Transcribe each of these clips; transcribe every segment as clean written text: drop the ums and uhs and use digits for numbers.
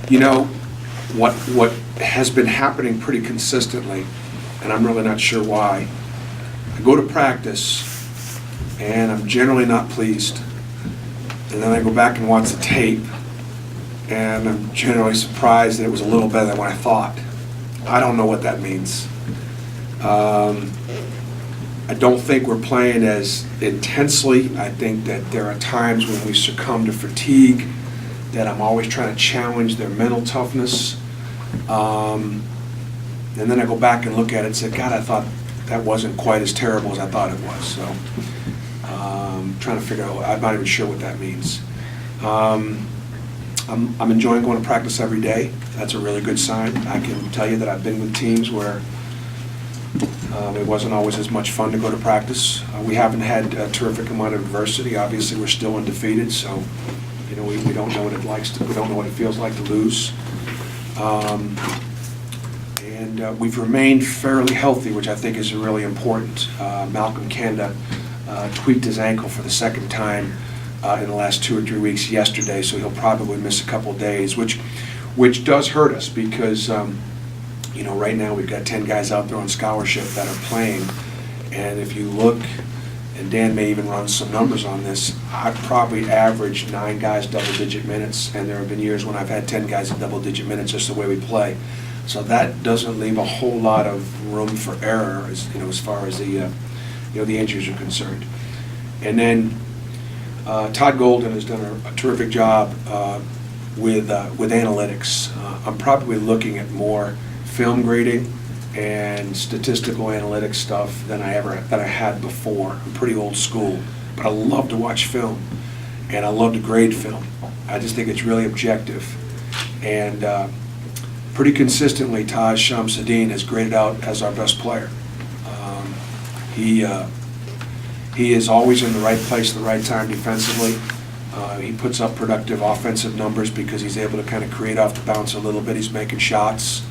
You know, what has been happening pretty consistently, and I'm really not sure why, I go to practice, and I'm generally not pleased. And then I go back and watch the tape, and I'm generally surprised that it was a little better than what I thought. I don't know what that means. I don't think we're playing as intensely. I think that there are times when we succumb to fatigue, that I'm always trying to challenge their mental toughness. And then I go back and look at it and say, God, I thought that wasn't quite as terrible as I thought it was. So trying to figure out, I'm not even sure what that means. I'm enjoying going to practice every day. That's a really good sign. I can tell you that I've been with teams where it wasn't always as much fun to go to practice. We haven't had a terrific amount of adversity. Obviously, we're still undefeated, so you know we don't know what it we don't know what it feels like to lose. And we've remained fairly healthy, which I think is really important. Malcolm Canada tweaked his ankle for the second time in the last 2 or 3 weeks yesterday, so he'll probably miss a couple of days, which does hurt us because you know, right now we've got 10 guys out there on scholarship that are playing, and if you look, and Dan may even run some numbers on this, I've probably averaged 9 guys double-digit minutes, and there have been years when I've had 10 guys in double-digit minutes, just the way we play. So that doesn't leave a whole lot of room for error, as you know, as far as the you know, the injuries are concerned. And then Todd Golden has done a terrific job with analytics. I'm probably looking at more film grading and statistical analytics stuff than I had before. I'm pretty old school, but I love to watch film and I love to grade film. I just think it's really objective, and pretty consistently Taj Shamsuddin has graded out as our best player. He is always in the right place at the right time defensively. He puts up productive offensive numbers because he's able to kind of create off the bounce a little bit. He's making shots.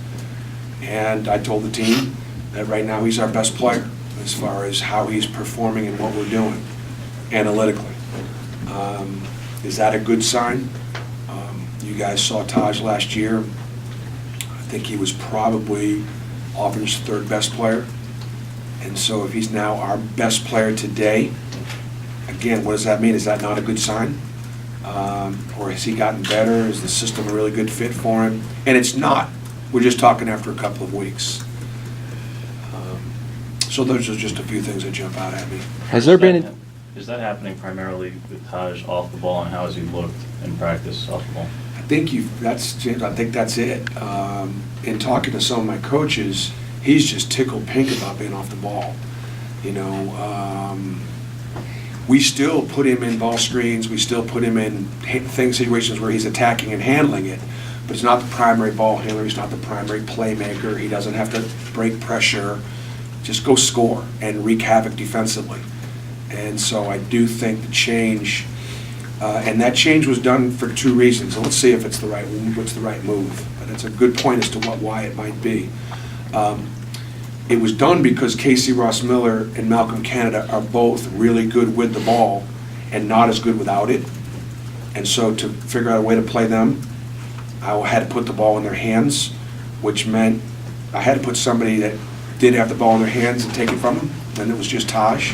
And I told the team that right now he's our best player as far as how he's performing and what we're doing analytically. Is that a good sign? You guys saw Taj last year. I think he was probably Auburn's 3rd best player. And so if he's now our best player today, again, what does that mean? Is that not a good sign? Or has he gotten better? Is the system a really good fit for him? And it's not. We're just talking after a couple of weeks. So those are just a few things that jump out at me. Has there been... Is that happening primarily with Taj off the ball, and how has he looked in practice off the ball? I think that's it. In talking to some of my coaches, he's just tickled pink about being off the ball. You know, we still put him in ball screens. We still put him in situations where he's attacking and handling it. But he's not the primary ball handler. He's not the primary playmaker. He doesn't have to break pressure. Just go score and wreak havoc defensively. And so I do think the change, and that change was done for 2 reasons. So let's see if it's what's the right move. But it's a good point as to why it might be. It was done because Casey Ross Miller and Malcolm Canada are both really good with the ball and not as good without it. And so to figure out a way to play them, I had to put the ball in their hands, which meant I had to put somebody that did have the ball in their hands and take it from them, and it was just Taj.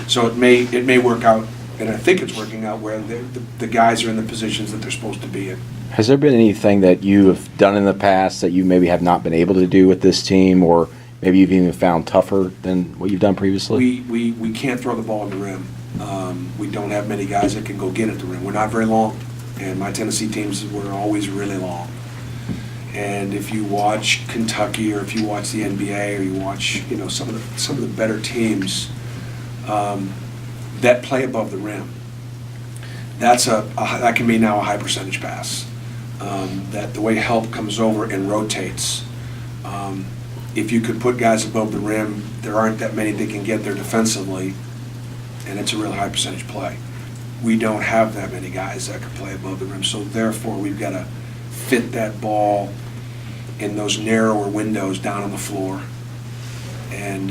So it may work out, and I think it's working out, where the guys are in the positions that they're supposed to be in. Has there been anything that you have done in the past that you maybe have not been able to do with this team, or maybe you've even found tougher than what you've done previously? We can't throw the ball in the rim. We don't have many guys that can go get at the rim. We're not very long, and my Tennessee teams were always really long. And if you watch Kentucky, or if you watch the NBA, or you watch some of the better teams that play above the rim, that can be now a high percentage pass. That the way help comes over and rotates. If you could put guys above the rim, there aren't that many that can get there defensively, and it's a real high percentage play. We don't have that many guys that can play above the rim, so therefore we've got to fit that ball in those narrower windows down on the floor, and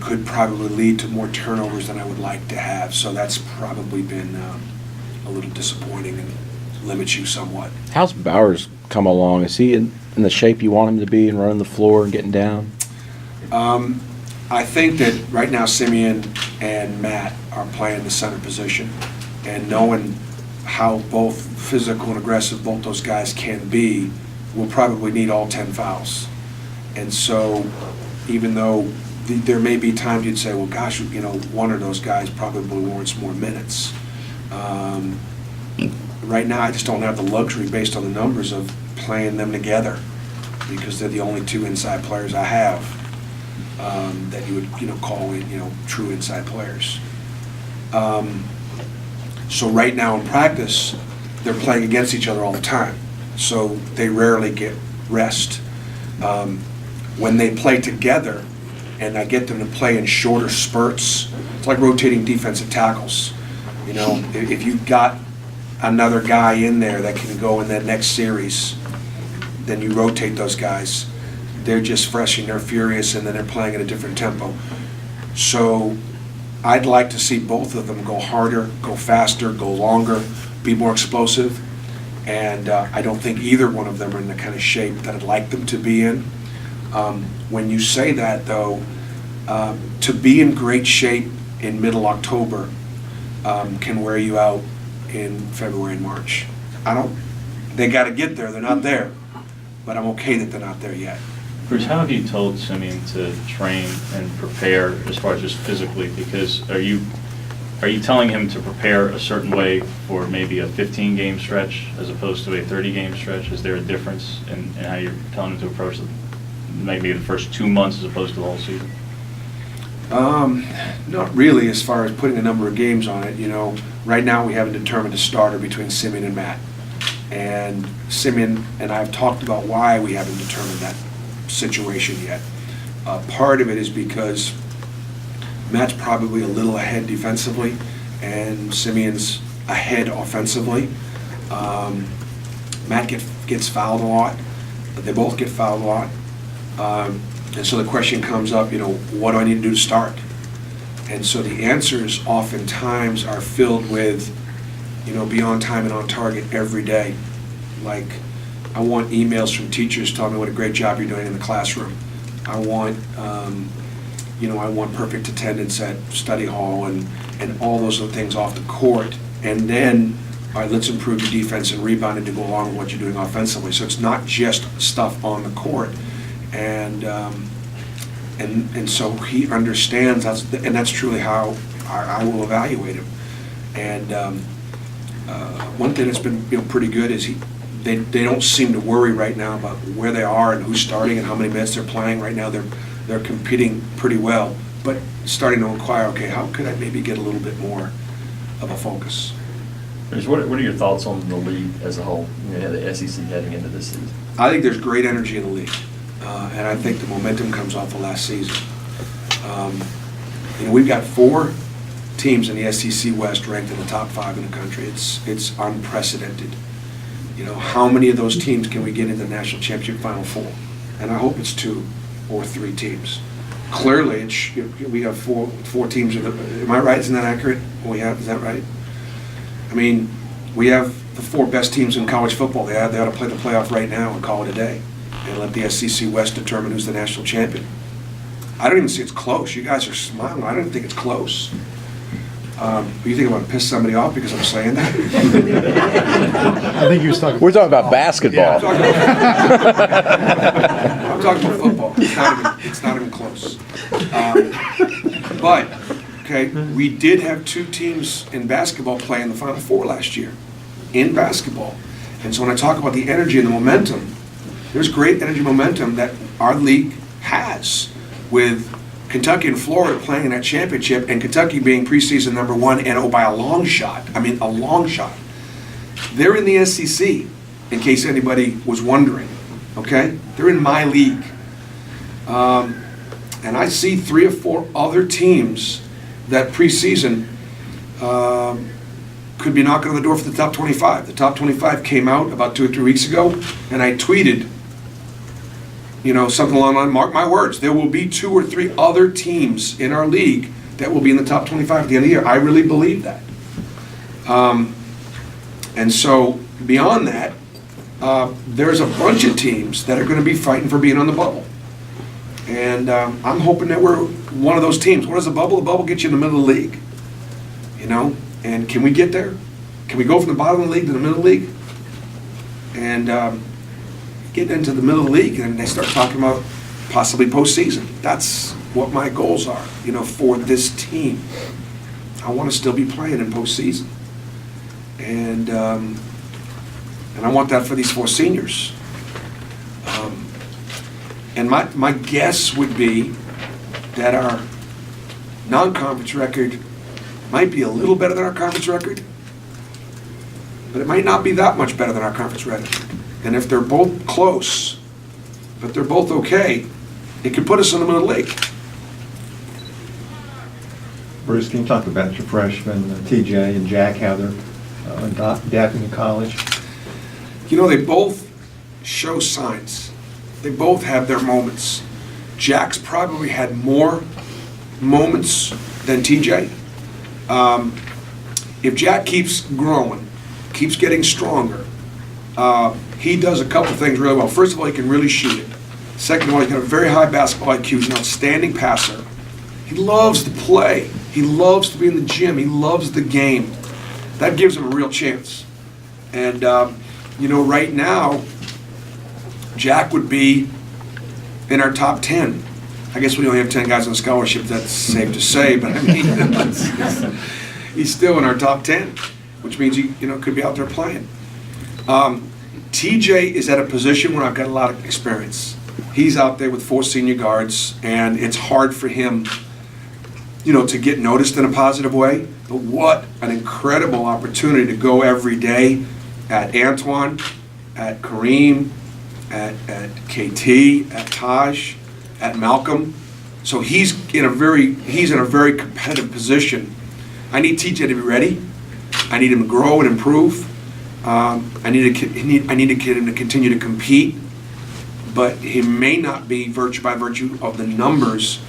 could probably lead to more turnovers than I would like to have. So that's probably been a little disappointing. limits you somewhat. How's Bowers come along? Is he in the shape you want him to be and running the floor and getting down? I think that right now Simeon and Matt are playing the center position, and knowing how both physical and aggressive both those guys can be, we'll probably need all 10 fouls. And so even though there may be times you'd say, well, gosh, one of those guys probably warrants more minutes. Right now, I just don't have the luxury, based on the numbers, of playing them together, because they're the only two inside players I have that you would, call in, true inside players. So right now in practice, they're playing against each other all the time, so they rarely get rest. When they play together, and I get them to play in shorter spurts, it's like rotating defensive tackles. If you've got another guy in there that can go in that next series, then you rotate those guys. They're just fresh and they're furious, and then they're playing at a different tempo. So I'd like to see both of them go harder, go faster, go longer, be more explosive. And I don't think either one of them are in the kind of shape that I'd like them to be in. When you say that, though, to be in great shape in middle October can wear you out in February and March. They got to get there. They're not there. But I'm okay that they're not there yet. Bruce, how have you told Simeon to train and prepare as far as just physically? Because are you telling him to prepare a certain way for maybe a 15-game stretch as opposed to a 30-game stretch? Is there a difference in how you're telling him to approach maybe the first 2 months as opposed to the whole season? Not really, as far as putting a number of games on it. Right now we haven't determined a starter between Simeon and Matt. And Simeon and I have talked about why we haven't determined that situation yet. Part of it is because Matt's probably a little ahead defensively, and Simeon's ahead offensively. Matt gets fouled a lot, but they both get fouled a lot. And so the question comes up, what do I need to do to start? And so the answers oftentimes are filled with, be on time and on target every day. Like, I want emails from teachers telling me what a great job you're doing in the classroom. I want, I want perfect attendance at study hall and all those other things off the court. And then, all right, let's improve your defense and rebounding to go along with what you're doing offensively. So it's not just stuff on the court. And so he understands and that's truly how I will evaluate him. And one thing that's been pretty good is they don't seem to worry right now about where they are and who's starting and how many minutes they're playing. Right now they're competing pretty well, but starting to inquire, okay, how could I maybe get a little bit more of a focus? What are your thoughts on the league as a whole, the SEC heading into this season? I think there's great energy in the league. And I think the momentum comes off the last season. We've got 4 teams in the SEC West ranked in the top 5 in the country. It's unprecedented. How many of those teams can we get into the national championship Final Four? And I hope it's 2 or 3 teams. Clearly, we have 4 teams. Am I right? Isn't that accurate? Is that right? I mean, we have the 4 best teams in college football. They ought to play the playoff right now and call it a day, and let the SEC West determine who's the national champion. I don't even see it's close. You guys are smiling. I don't think it's close. You think I'm going to piss somebody off because I'm saying that? I think he was talking. We're talking about basketball. I'm talking about football. It's not even close. But, okay, we did have 2 teams in basketball play in the Final Four last year, in basketball. And so when I talk about the energy and the momentum, there's great energy momentum that our league has, with Kentucky and Florida playing in that championship, and Kentucky being preseason number 1, and by a long shot. I mean, a long shot. They're in the SEC, in case anybody was wondering, okay? They're in my league. And I see 3 or 4 other teams that preseason could be knocking on the door for the top 25. The top 25 came out about 2 or 3 weeks ago, and I tweeted, something along the line, mark my words, there will be 2 or 3 other teams in our league that will be in the top 25 at the end of the year. I really believe that. And so beyond that, there's a bunch of teams that are going to be fighting for being on the bubble. And I'm hoping that we're one of those teams. What is the bubble? The bubble gets you in the middle of the league. You know? And can we get there? Can we go from the bottom of the league to the middle of the league? And get into the middle of the league, and they start talking about possibly postseason. That's what my goals are, you know, for this team. I want to still be playing in postseason. And I want that for these 4 seniors. And my guess would be that our non-conference record might be a little better than our conference record, but it might not be that much better than our conference record. And if they're both close, but they're both okay, it could put us in the middle of the league. Bruce, can you talk about your freshmen, TJ and Jack, how they're adapting to college? You know, they both show signs. They both have their moments. Jack's probably had more moments than TJ. If Jack keeps growing, keeps getting stronger, he does a couple things really well. First of all, he can really shoot it. Second of all, he's got a very high basketball IQ. He's an outstanding passer. He loves to play. He loves to be in the gym. He loves the game. That gives him a real chance. And, you know, right now, Jack would be in our top 10. I guess we only have 10 guys on scholarship, that's safe to say, but I mean, he's still in our top 10, which means he, you know, could be out there playing. TJ is at a position where I've got a lot of experience. He's out there with 4 senior guards, and it's hard for him, you know, to get noticed in a positive way. But what an incredible opportunity to go every day at Antoine, at Kareem, at KT, at Taj, at Malcolm. So he's in a very competitive position. I need TJ to be ready. I need him to grow and improve. I need to get him to continue to compete. But he may not be by virtue of the numbers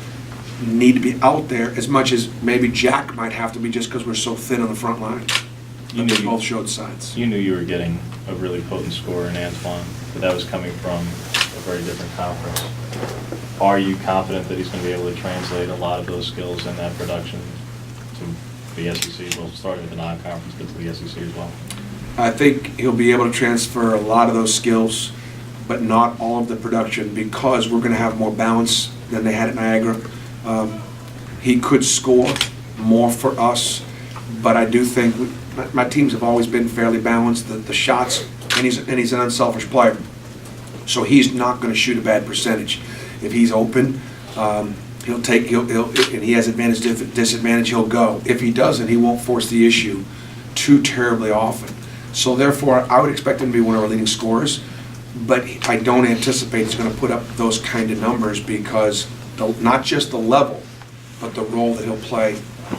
need to be out there as much as maybe Jack might have to be, just because we're so thin on the front line. But they both showed signs. You knew you were getting a really potent scorer in Antoine, but that was coming from a very different conference. Are you confident that he's going to be able to translate a lot of those skills and that production to the SEC? Well, starting with the non-conference, but to the SEC as well. I think he'll be able to transfer a lot of those skills, but not all of the production, because we're going to have more balance than they had at Niagara. He could score more for us, but I do think my teams have always been fairly balanced. The shots, and he's an unselfish player, so he's not going to shoot a bad percentage. If he's open, he'll and he has advantage, disadvantage, he'll go. If he doesn't, he won't force the issue too terribly often. So therefore, I would expect him to be one of our leading scorers, but I don't anticipate he's going to put up those kind of numbers, because not just the level, but the role that he'll play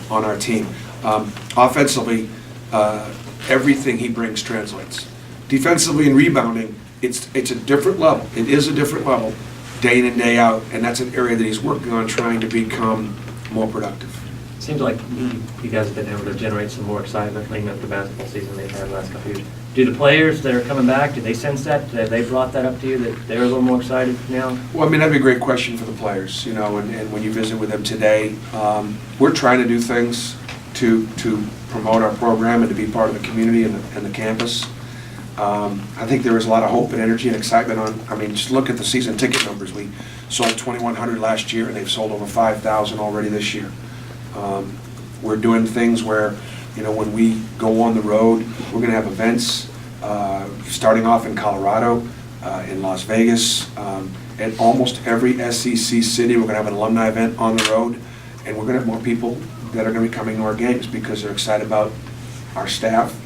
on our team. Offensively, everything he brings translates. Defensively and rebounding, it's a different level. It is a different level, day in and day out, and that's an area that he's working on, trying to become more productive. Seems like you guys have been able to generate some more excitement leading up to basketball season they've had the last couple of years. Do the players that are coming back, do they sense that? Have they brought that up to you, that they're a little more excited now? Well, I mean, that'd be a great question for the players, you know, and when you visit with them today, we're trying to do things to promote our program and to be part of the community and the campus. I think there is a lot of hope and energy and excitement just look at the season ticket numbers. We sold 2,100 last year, and they've sold over 5,000 already this year. We're doing things where, you know, when we go on the road, we're going to have events starting off in Colorado, in Las Vegas, and almost every SEC city. We're going to have an alumni event on the road, and we're going to have more people that are going to be coming to our games because they're excited about our staff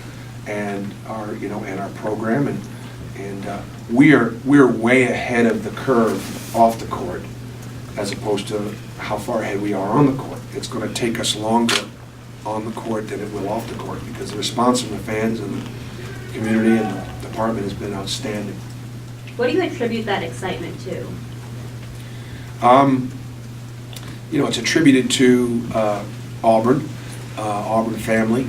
and our, you know, and our program, and we're way ahead of the curve off the court as opposed to how far ahead we are on the court. It's going to take us longer on the court than it will off the court, because the response from the fans and the community and the department has been outstanding. What do you attribute that excitement to? You know, it's attributed to Auburn family,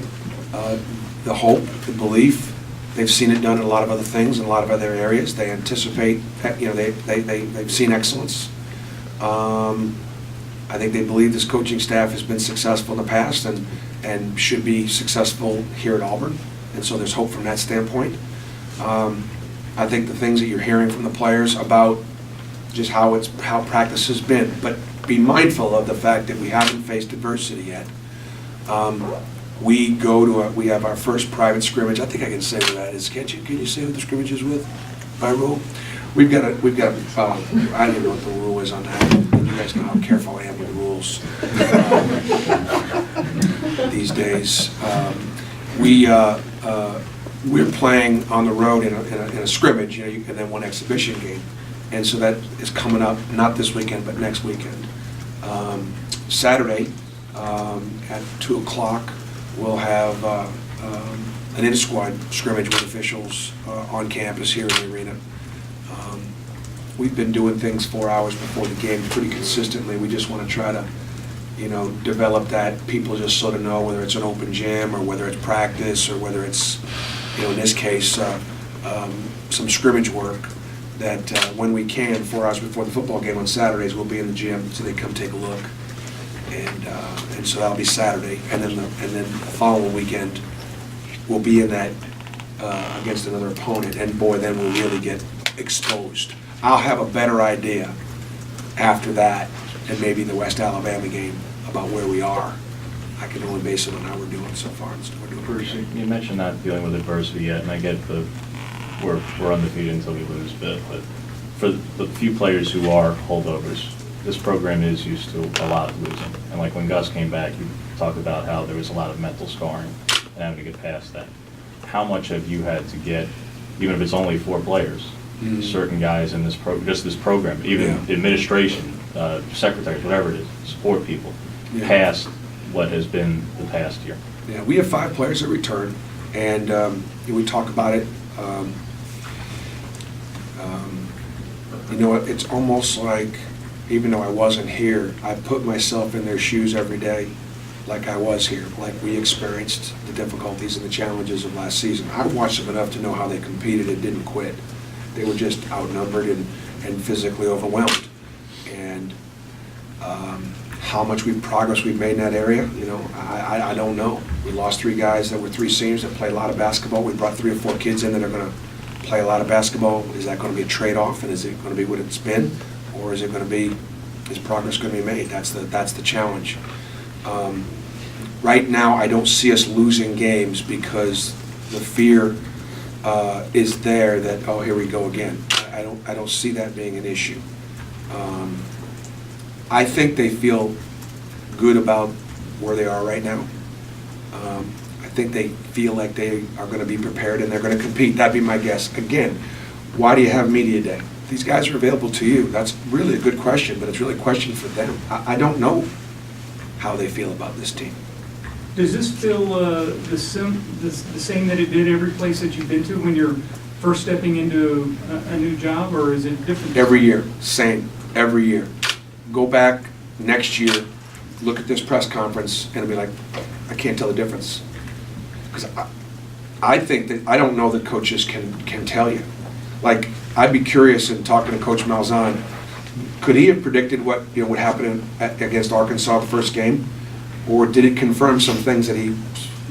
the hope, the belief They've seen it done in a lot of other things, in a lot of other areas. They anticipate, they've seen excellence. I think they believe this coaching staff has been successful in the past and should be successful here at Auburn. And so there's hope from that standpoint. I think the things that you're hearing from the players about just how practice has been, but be mindful of the fact that we haven't faced adversity yet. We have our first private scrimmage. I think I can say what that is. Can you say what the scrimmage is with by rule? We've got I don't even know what the rule is on that. You guys know how careful I am with rules these days. We're playing on the road in a scrimmage, and then one exhibition game. And so that is coming up, not this weekend, but next weekend. Saturday at 2 o'clock, we'll have an inter-squad scrimmage with officials on campus here in the arena. We've been doing things 4 hours before the game pretty consistently. We just want to try to, develop that. People just sort of know whether it's an open gym or whether it's practice or whether it's, in this case, some scrimmage work, that when we can, 4 hours before the football game on Saturdays, we'll be in the gym so they come take a look. And so that'll be Saturday. And then the following weekend, we'll be in that against another opponent. And boy, then we'll really get exposed. I'll have a better idea after that, and maybe the West Alabama game, about where we are. I can only base it on how we're doing so far. Bruce, you mentioned not dealing with adversity yet, and I get we're undefeated until we lose, but for the few players who are holdovers, this program is used to a lot of losing. And like when Gus came back, you talked about how there was a lot of mental scarring and having to get past that. How much have you had to get, even if it's only 4 players, certain guys in this program, even administration, secretaries, whatever it is, support people, past what has been the past year? Yeah, we have 5 players that return, and we talk about it. It's almost like, even though I wasn't here, I put myself in their shoes every day, like I was here, like we experienced the difficulties and the challenges of last season. I watched them enough to know how they competed and didn't quit. They were just outnumbered and physically overwhelmed. And how much progress we've made in that area, I don't know. We lost 3 guys that were 3 seniors that play a lot of basketball. We brought 3 or 4 kids in that are going to play a lot of basketball. Is that going to be a trade-off, and is it going to be what it's been, or is progress going to be made? That's the challenge. Right now, I don't see us losing games because the fear is there that, oh, here we go again. I don't see that being an issue. I think they feel good about where they are right now. I think they feel like they are going to be prepared and they're going to compete. That'd be my guess. Again, why do you have media day? These guys are available to you. That's really a good question, but it's really a question for them. I don't know how they feel about this team. Does this feel the same that it did every place that you've been to when you're first stepping into a new job, or is it different? Every year, same, every year. Go back next year, look at this press conference, and it'll be like, I can't tell the difference. Because I think that, I don't know that coaches can tell you. Like, I'd be curious in talking to Coach Malzahn, could he have predicted what would happen against Arkansas the first game? Or did it confirm some things that he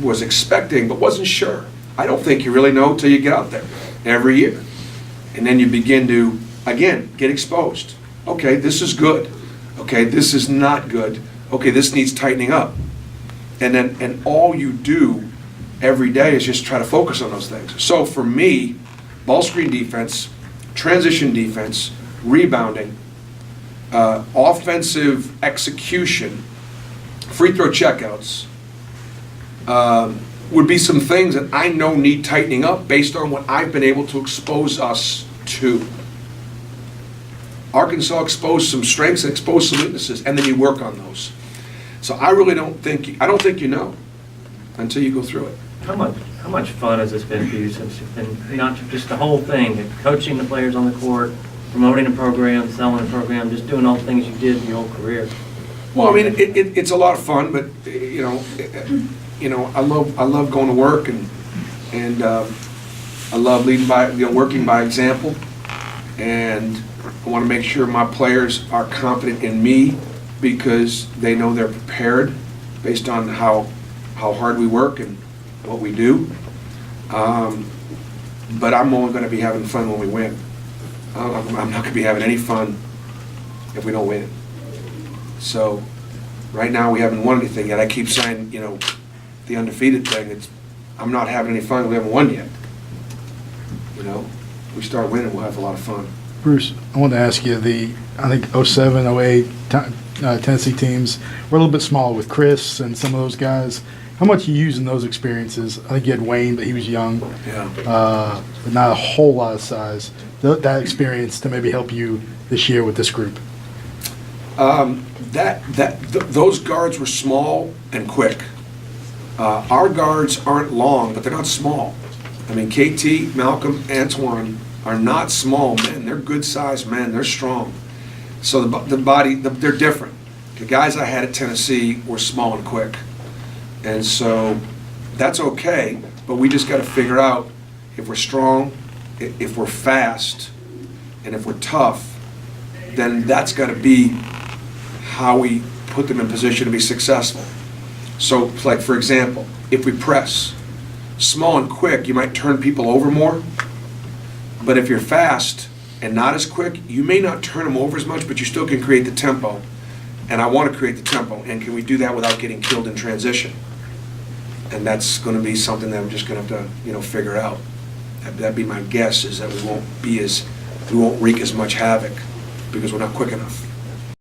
was expecting but wasn't sure? I don't think you really know until you get out there every year. And then you begin to, again, get exposed. Okay, this is good. Okay, this is not good. Okay, this needs tightening up. And all you do every day is just try to focus on those things. So for me, ball screen defense, transition defense, rebounding, offensive execution, free throw checkouts, would be some things that I know need tightening up based on what I've been able to expose us to. Arkansas exposed some strengths and exposed some weaknesses, and then you work on those. So I really don't think you know until you go through it. How much fun has this been for you since you've been, not just the whole thing, coaching the players on the court, promoting a program, selling a program, just doing all the things you did in your whole career? Well, I mean, it's a lot of fun, but I love going to work and I love leading by, working by example, and I want to make sure my players are confident in me because they know they're prepared based on how hard we work and what we do. But I'm only going to be having fun when we win. I'm not going to be having any fun if we don't win. So right now we haven't won anything yet. I keep saying, the undefeated thing. I'm not having any fun. We haven't won yet. We start winning, we'll have a lot of fun. Bruce, I wanted to ask you, I think 07, 08 Tennessee teams were a little bit smaller with Chris and some of those guys. How much you using those experiences? I think you had Wayne, but he was young. Yeah. But not a whole lot of size. That experience to maybe help you this year with this group. Those guards were small and quick. Our guards aren't long, but they're not small. I mean, KT, Malcolm, Antoine are not small men. They're good-sized men. They're strong. So the body, they're different. The guys I had at Tennessee were small and quick. And so that's okay, but we just got to figure out if we're strong, if we're fast, and if we're tough, then that's got to be how we put them in position to be successful. So, like, for example, if we press, small and quick, you might turn people over more. But if you're fast and not as quick, you may not turn them over as much, but you still can create the tempo. And I want to create the tempo. And can we do that without getting killed in transition? And that's going to be something that I'm just going to have to, figure out. That'd be my guess, is that we won't wreak as much havoc because we're not quick enough.